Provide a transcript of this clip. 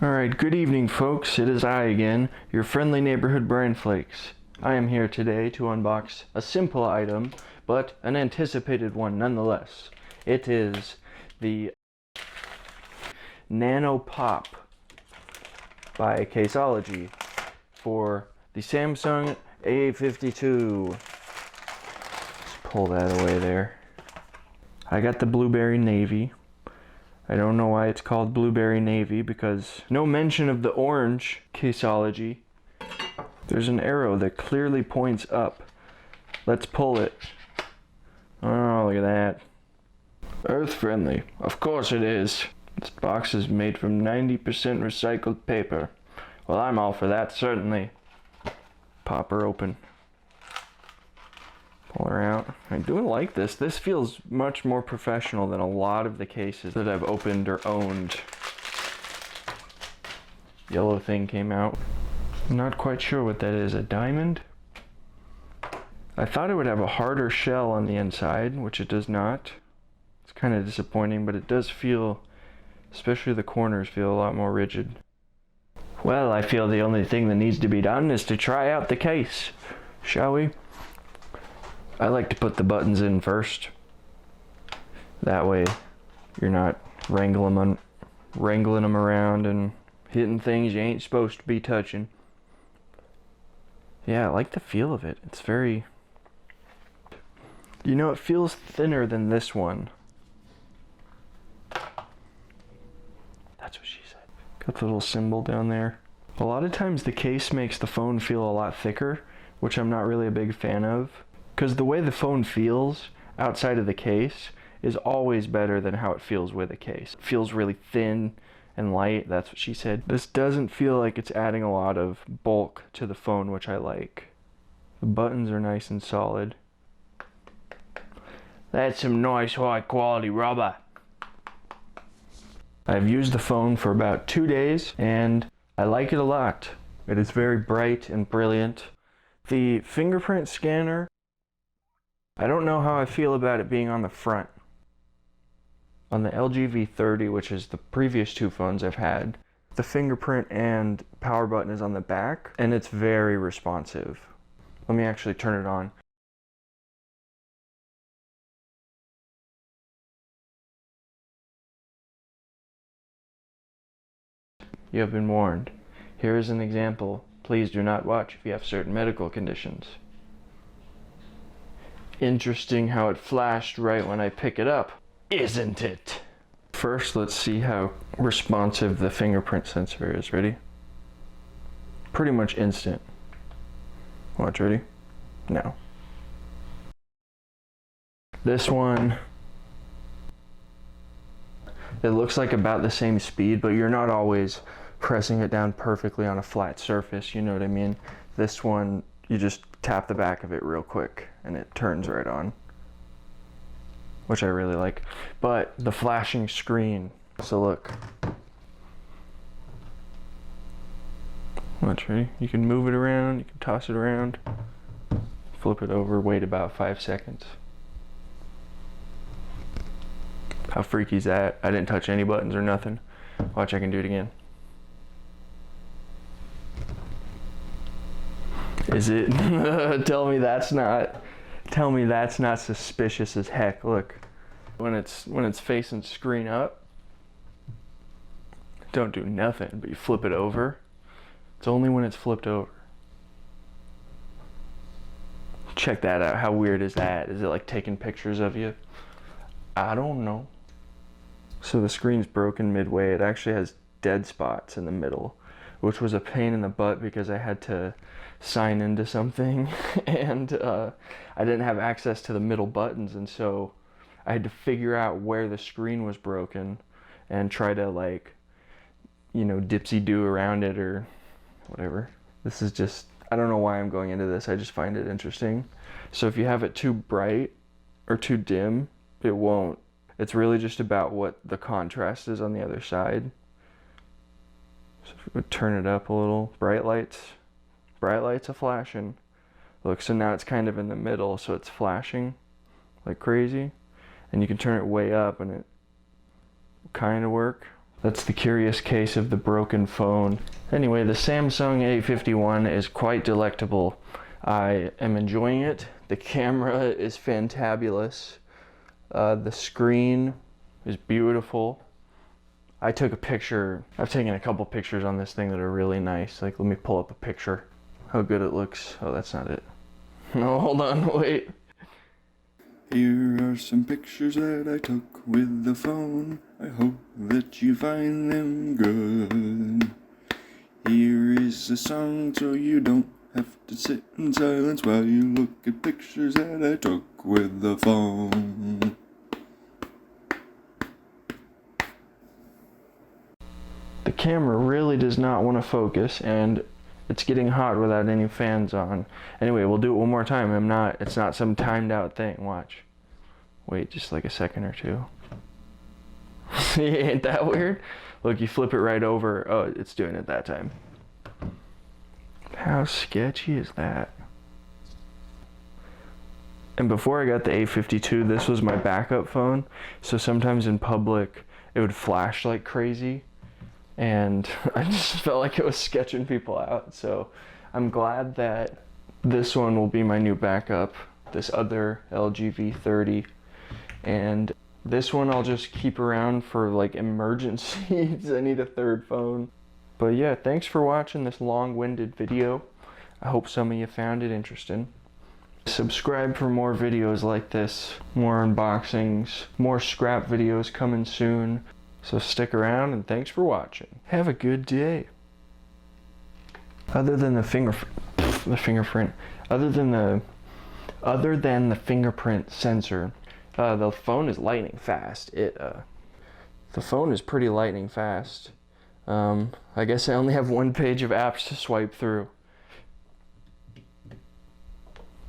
Alright, good evening folks, it is I again, your friendly neighborhood Brain Flakes. I am here today to unbox a simple item, but an anticipated one nonetheless. It is the NanoPop by Caseology for the Samsung A52. Just pull that away there. I got the Blueberry Navy. I don't know why it's called Blueberry Navy because no mention of the orange Caseology. There's an arrow that clearly points up. Let's pull it. Oh, look at that. Earth friendly. Of course it is. This box is made from 90% recycled paper. Well, I'm all for that, certainly. Pop her open. Pull her out. I do like this. This feels much more professional than a lot of the cases that I've opened or owned. Yellow thing came out. I'm not quite sure what that is. A diamond? I thought it would have a harder shell on the inside, which it does not. It's kind of disappointing, but it does feel, especially the corners, feel a lot more rigid. Well, I feel the only thing that needs to be done is to try out the case. Shall we? I like to put the buttons in first. That way you're not wrangling them around and hitting things you ain't supposed to be touching. Yeah, I like the feel of it. It's very... You know, it feels thinner than this one. That's what she said. Got the little symbol down there. A lot of times the case makes the phone feel a lot thicker, which I'm not really a big fan of. Because the way the phone feels outside of the case is always better than how it feels with a case. It feels really thin and light, that's what she said. This doesn't feel like it's adding a lot of bulk to the phone, which I like. The buttons are nice and solid. That's some nice high quality rubber. I've used the phone for about 2 days and I like it a lot. It is very bright and brilliant. The fingerprint scanner, I don't know how I feel about it being on the front. On the LG V30, which is the previous two phones I've had, the fingerprint and power button is on the back, and it's very responsive. Let me actually turn it on. You have been warned. Here is an example. Please do not watch if you have certain medical conditions. Interesting how it flashed right when I pick it up, isn't it? First, let's see how responsive the fingerprint sensor is. Ready? Pretty much instant. Watch, ready? No. This one, it looks like about the same speed, but you're not always pressing it down perfectly on a flat surface, you know what I mean? This one, you just tap the back of it real quick and it turns right on, which I really like. But the flashing screen, so look. Watch, ready? You can move it around, you can toss it around, flip it over, wait about 5 seconds. How freaky is that? I didn't touch any buttons or nothing. Watch, I can do it again. Is it? Tell me that's not suspicious as heck. Look, when it's facing screen up, don't do nothing, but you flip it over. It's only when it's flipped over. Check that out. How weird is that? Is it like taking pictures of you? I don't know. So the screen's broken midway. It actually has dead spots in the middle, which was a pain in the butt because I had to sign into something and I didn't have access to the middle buttons, and so I had to figure out where the screen was broken and try to, like, you know, dipsy-do around it or whatever. This is just, I don't know why I'm going into this, I just find it interesting. So if you have it too bright or too dim, it won't. It's really just about what the contrast is on the other side. So if we would turn it up a little, bright lights are flashing. Look, so now it's kind of in the middle, so it's flashing like crazy. And you can turn it way up and it will kind of work. That's the curious case of the broken phone. Anyway, the Samsung A51 is quite delectable. I am enjoying it. The camera is fantabulous. The screen is beautiful. I took a picture. I've taken a couple pictures on this thing that are really nice. Like, let me pull up a picture. How good it looks. Oh, that's not it. No, hold on, wait. Here are some pictures that I took with the phone. I hope that you find them good. Here is a song so you don't have to sit in silence while you look at pictures that I took with the phone. The camera really does not want to focus, and it's getting hot without any fans on. Anyway, we'll do it one more time. It's not some timed out thing. Watch. Wait just like a second or two. Ain't that weird? Look, you flip it right over. Oh, it's doing it that time. How sketchy is that? And before I got the A52, this was my backup phone. So sometimes in public, it would flash like crazy. And I just felt like it was sketching people out. So I'm glad that this one will be my new backup, this other LG V30. And this one I'll just keep around for like emergencies. I need a third phone. But yeah, thanks for watching this long-winded video. I hope some of you found it interesting. Subscribe for more videos like this, more unboxings, more scrap videos coming soon. So stick around and thanks for watching. Have a good day. Other than the fingerprint sensor, the phone is lightning fast. The phone is pretty lightning fast. I guess I only have one page of apps to swipe through.